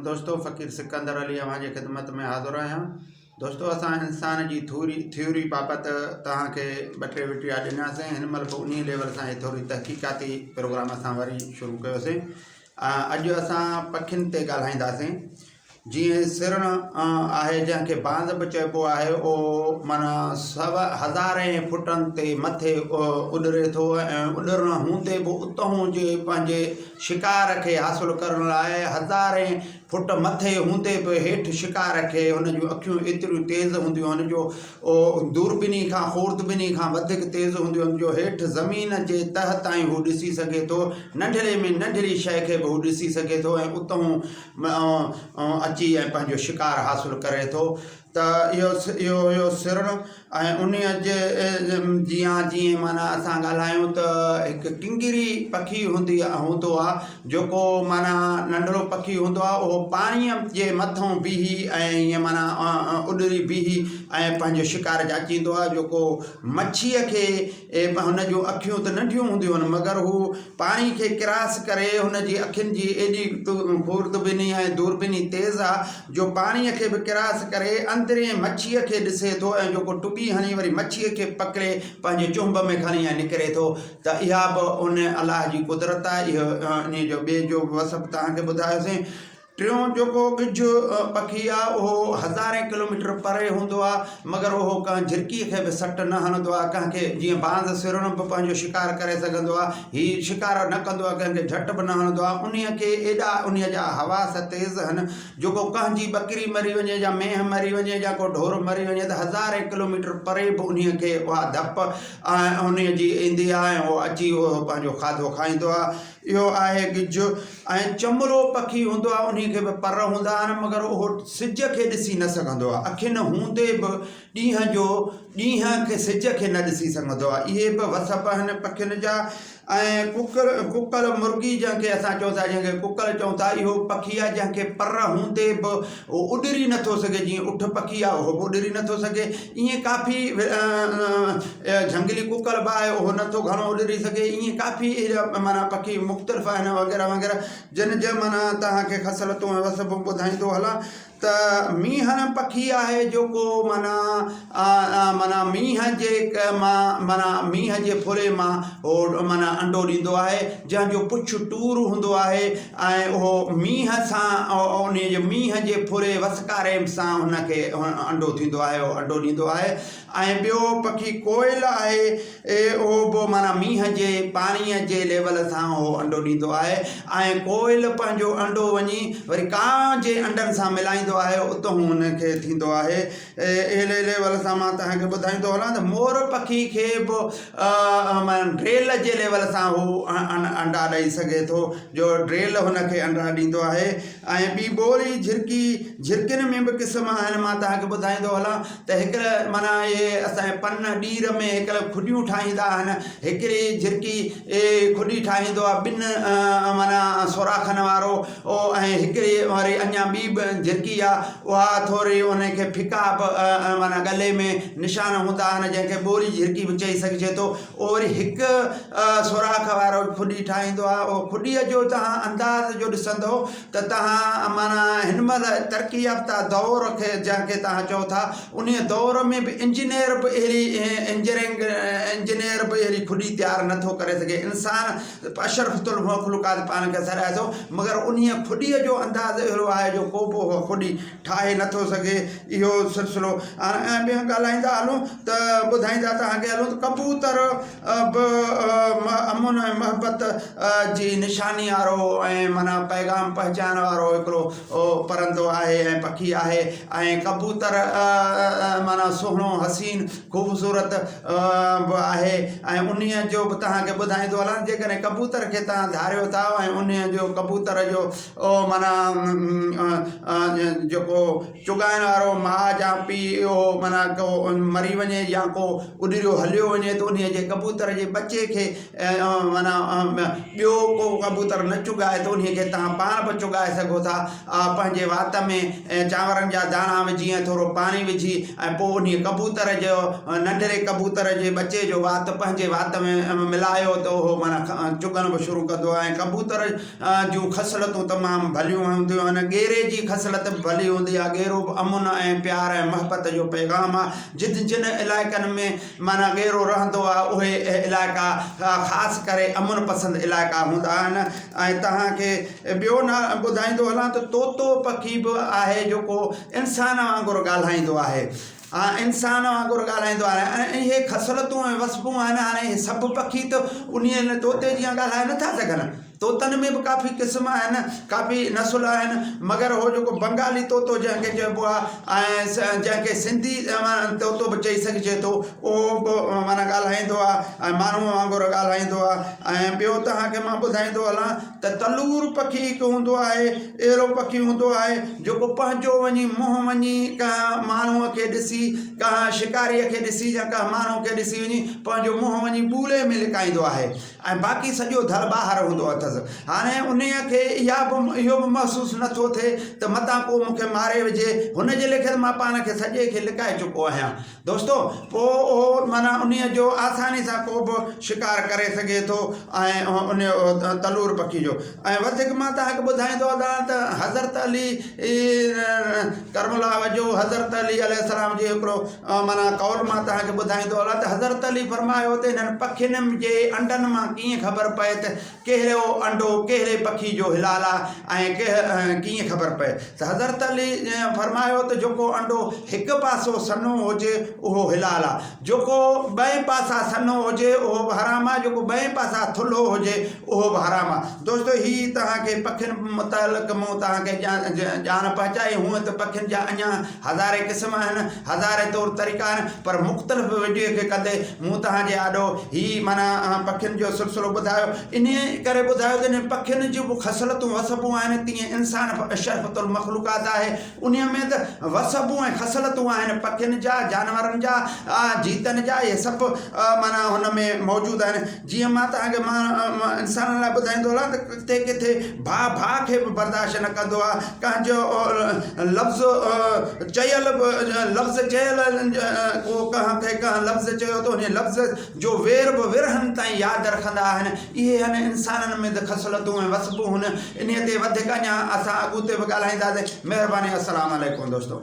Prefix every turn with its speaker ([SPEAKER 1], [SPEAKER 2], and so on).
[SPEAKER 1] दोस्तों फ़कीर सिकंदर अली अवां जी ख़िदमत में हाज़िर आहियां। दोस्तों असां इंसान जी थ्योरी बाबत तव्हांखे ॿ टे वीडियो ॾिनासीं। हिन महिल पोइ उन लेवल सां थोरी तहक़ीक़ाती प्रोग्राम असां वरी शुरू कयोसीं। अॼु असां पखियुनि ते ॻाल्हाईंदासीं। जीअं सिरण आहे जंहिंखे बांज़ बि चइबो आहे, उहो माना 1,000 फुटनि ते मथे उॾरे थो ऐं उॾरण हूंदे बि उतां जे पंहिंजे शिकार खे हासिलु करण लाइ 1,000 फुट मथे हूंदे बि हेठि शिकार खे हुन जूं अखियूं एतिरियूं तेज़ हूंदियूं आहिनि जो दूरबीनी खां ख़ुर्दबीनी खां वधीक तेज़ हूंदियूं आहिनि जो हेठि ज़मीन जे तह ताईं हू ॾिसी सघे थो। नंढड़े में नंढड़ी शइ खे बि हू ॾिसी सघे थो ऐं उतां अची ऐं पंहिंजो शिकार हासिलु करे थो। त इहो सिरण ऐं उन जे जीअं माना असां ॻाल्हायूं त हिकु किंगिरी पखी हूंदो आहे जेको माना नंढड़ो पखी हूंदो आहे। उहो पाणीअ जे मथां बीही ऐं ईअं माना उॾरी बीही ऐं पंहिंजो शिकार जाचींदो आहे। जेको मच्छीअ खे हुन जूं अखियूं त नंढियूं हूंदियूं आहिनि, मगर हू पाणी खे क्रॉस करे हुन जी अखियुनि जी एॾी ख़ुर्दबीनी ऐं दूरबीनी तेज़ आहे जो पाणीअ खे बि क्रॉस करे अंदरे मच्छीअ खे ॾिसे थो ऐं जेको टुॿी हणी वरी मच्छीअ खे पकिड़े पंहिंजे चुंभ में खणी ऐं निकिरे थो। त इहा बि उन अलाह जी कुदरत आहे। इहो इन जो ॿिए जो वसफ़ तव्हांखे ॿुधायोसीं। टियों जेको ॻिझ पखी आहे उहो 1,000 किलोमीटर परे हूंदो आहे, मगर उहो कंहिं झिरकीअ खे बि सट न हणंदो आहे। कंहिंखे जीअं बांज़ सिरण बि पंहिंजो शिकार करे सघंदो आहे, हीउ शिकार न कंदो आहे, कंहिंखे झटि बि न हणंदो आहे। उन खे एॾा उन जा हवास तेज़ आहिनि जेको कंहिंजी ॿकरी मरी वञे या मेंहिं मरी वञे या को ढोर मरी वञे त 1,000 किलोमीटर परे बि उन खे उहा धप उन जी ईंदी आहे ऐं उहो अची उहो पंहिंजो खाधो खाईंदो आहे। इहो आहे गिज। ऐं चमड़ो पखी हूंदो आहे, उन खे बि पर हूंदा आहिनि, मगर उहो सिज खे ॾिसी न सघंदो आहे। अखियुनि हूंदे बि ॾींहं खे सिज खे न ॾिसी सघंदो आहे। इहे बि वसफ़ आहिनि पखियुनि जा। ऐं कुकल मुर्गी जंहिंखे असां चऊं था, जंहिंखे कुकल चऊं था, इहो पखी आहे जंहिंखे पर हूंदे बि उहो उॾरी नथो सघे। जीअं उठ पखी आहे उहो बि उॾरी नथो सघे, ईअं काफ़ी झंगली कुकल बि आहे, उहो नथो घणो उॾरी सघे। ईअं काफ़ी माना पखी मुख़्तलिफ़ आहिनि वग़ैरह वग़ैरह, जिन जे माना तव्हांखे ख़सलतूं ऐं वसफ़ ॿुधाईंदो हलां। त मींहण पखी आहे जेको माना मींहं जे फुरे मां उहो माना अंडो ॾींदो आहे, जंहिंजो पुछ टूर हूंदो आहे ऐं उहो मींहं सां उन जे मींहं जे फुरे वसकारे सां हुनखे अंडो थींदो आहे, उहो अंडो ॾींदो आहे। ऐं ॿियो पखी कोयल आहे, उहो बि माना मींहं जे पाणीअ जे लेवल सां उहो अंडो ॾींदो आहे। ऐं कोयल पंहिंजो अंडो वञी वरी कां जे अंडनि सां मिलाईंदो आहे, उतां हुनखे थींदो आहे। अहिड़े लेवल सां मां तव्हांखे ॿुधाईंदो हलां त मोर पखी खे बि ड्रेल जे लेवल सां हू अंडा ॾेई सघे थो, जो ड्रेल हुनखे अंडा ॾींदो आहे। ऐं ॿी ॿोड़ी झिरकियुनि में बि क़िस्म आहिनि। मां तव्हांखे ॿुधाईंदो हलां त हिकिड़े माना इहे असांजे पन ॾीर में हिकिड़े खुॾियूं ठाहींदा आहिनि। हिकिड़ी झिरकी खुॾी ठाहींदो आहे 2 माना सुराखनि वारो, ऐं हिकिड़ी वरी अञा ॿी बि झिरकी आहे, उहा थोरी उनखे फिका बि माना गले में निशान हूंदा आहिनि, जंहिंखे ॿोरी झिरकी बि चई सघिजे थो। उहो वरी हिकु सुराख वारो खुॾी ठाहींदो आहे। उहो खुॾीअ जो तव्हां अंदाज़ जो ॾिसंदो त तव्हां माना हिन महिल तरक़ी याफ़्ता दौर खे जंहिंखे तव्हां चओ था, उन दौर में बि इंजीनियर बि अहिड़ी खुॾी तयारु नथो करे सघे। इंसान अशरफुल मख़लूक़ात पाण खे सराए थो, मगर उन खुॾीअ जो अंदाज़ अहिड़ो आहे जो को बि उहो खुॾी ठाहे नथो सघे। इहो सिलसिलो ऐं ॿियो ॻाल्हाईंदा हलूं त ॿुधाईंदा तव्हांखे हलूं त कबूतर बि अमुन ऐं मोहबत जी निशानी वारो ऐं माना पैगाम पहचान वारो हिकिड़ो परंदो आहे ऐं पखी आहे। ऐं कबूतर माना सुहिणो हसीन ख़ूबसूरत बि आहे। ऐं उन जो बि तव्हांखे ॿुधाईंदो हलां, जेकॾहिं कबूतर खे तव्हां धारियो था ऐं उन जो कबूतर जो माना जेको चुगाइण वारो माउ या पीउ माना को मरी वञे या को उॾिरियो हलियो वञे त उन जे कबूतर जे बचे खे माना ॿियो को कबूतर न चुगाए त उन खे तव्हां पाण बि चुगाए सघो था। पंहिंजे वात में चांवरनि जा दाणा विझी ऐं थोरो पाणी विझी ऐं पोइ उन कबूतर कबूतर जो नंढड़े कबूतर जे बच्चे जो वात पंहिंजे वात में मिलायो त उहो माना चुगण बि शुरू कंदो आहे। कबूतर जूं ख़सलतूं तमामु भलियूं हूंदियूं आहिनि। गेरे जी ख़सलत बि भली हूंदी आहे। गेरो बि अमुन ऐं प्यार ऐं महबत जो पैगाम आहे। जिन इलाइक़नि में माना गेरो रहंदो आहे उहे इलाइक़ा ख़ासि करे अमुन पसंदि इलाइक़ा हूंदा आहिनि। ऐं तव्हांखे ॿियो न ॿुधाईंदो हलां त तोतो पखी बि आहे जेको इंसान वांगुरु ॻाल्हाईंदो आहे। इंसान वांगुरु ॻाल्हाईंदो आहे। ऐं इहे ख़सलतूं ऐं वस्बूं आहिनि। हाणे सभु पखी त उन तोते जीअं ॻाल्हाए नथा सघनि। तोतनि में बि काफ़ी क़िस्म आहिनि, काफ़ी नसुल आहिनि। मगर उहो जेको बंगाली तोतो जंहिंखे चइबो आहे ऐं जंहिंखे सिंधी तोतो बि चई सघिजे थो, उहो बि माना ॻाल्हाईंदो आहे ऐं माण्हूअ वांगुरु ॻाल्हाईंदो आहे। ऐं ॿियो तव्हांखे मां ॿुधाईंदो हलां त तलूर पखी हिकु हूंदो आहे। अहिड़ो पखी हूंदो आहे जेको पंहिंजो वञी मुंहुं वञी कंहिं माण्हूअ खे ॾिसी, कंहिं शिकारीअ खे ॾिसी या कंहिं माण्हू खे ॾिसी वञी पंहिंजो मुंहुं वञी ॿूले में लिकाईंदो आहे ऐं बाक़ी सॼो धर ॿाहिरि हूंदो अथसि। हाणे उन खे इहो बि महसूसु नथो थिए त मतां को मूंखे मारे विझे। हुनजे लेखे मां पाण खे सॼे खे लिकाए चुको आहियां दोस्तो। पोइ उहो माना उन जो आसानी सां को बि शिकार करे सघे थो ऐं उन तलूर पखी जो। ऐं वधीक मां तव्हांखे ॿुधाईंदो आहियां त हज़रत अली करमला वजो हज़रत अली अलैहिस्सलाम जी हिकिड़ो माना कौल मां तव्हांखे ॿुधाईंदो हलां त हज़रत अली फरमायो त हिननि पखियुनि जे अंडनि मां कीअं ख़बर पए त कहिड़ो अंडो कहिड़े पखी जो हिलाल आहे ऐं कीअं ख़बर पए त हज़रत अली फरमायो त जेको अंडो हिकु पासो सन्हो हुजे उहो हिलाल आहे, जेको ॿई पासा सन्हो हुजे उहो बि हराम आहे, जेको ॿई पासा थुल्हो हुजे उहो बि हराम आहे। दोस्तो हीअ तव्हांखे पखियुनि मुतालिक़ मूं तव्हांखे ॼाण पहुचाई। हूअं त पखियुनि जा अञा हज़ारे क़िस्म आहिनि, हज़ारे तौर तरीक़ा आहिनि, पर मुख़्तलिफ़ वीडियो खे कंदे मूं तव्हांजे आॾो हीअ माना पखियुनि जो सिलसिलो ॿुधायो। इन करे ॿुधायो त इन पखियुनि जूं ख़सलतूं वसबूं आहिनि। तीअं इंसान अशरफुल मख़लूक़ात आहे, उन में त वसबूं ऐं ख़सलतूं आहिनि पखियुनि जा, जानवरनि जा, जीतनि जा। इहे सभु माना हुन में मौजूदु आहिनि। जीअं मां तव्हांखे मां इंसान लाइ ॿुधाईंदो हलां त किथे किथे भाउ खे बि बर्दाश्त न कंदो आहे। कंहिंजो लफ़्ज़ चयल को कंहिंखे कंहिं लफ़्ज़ चयो त उन लफ़्ज़ जो वेर बि विरहनि ताईं यादि रखंदा आहिनि। इहे आहिनि इंसाननि में त ख़सलतूं ऐं वसबूं हुन। इन ते वधीक अञा असां अॻिते बि ॻाल्हाईंदासीं। महिरबानी। अस्सलाम वालेकुम दोस्तो।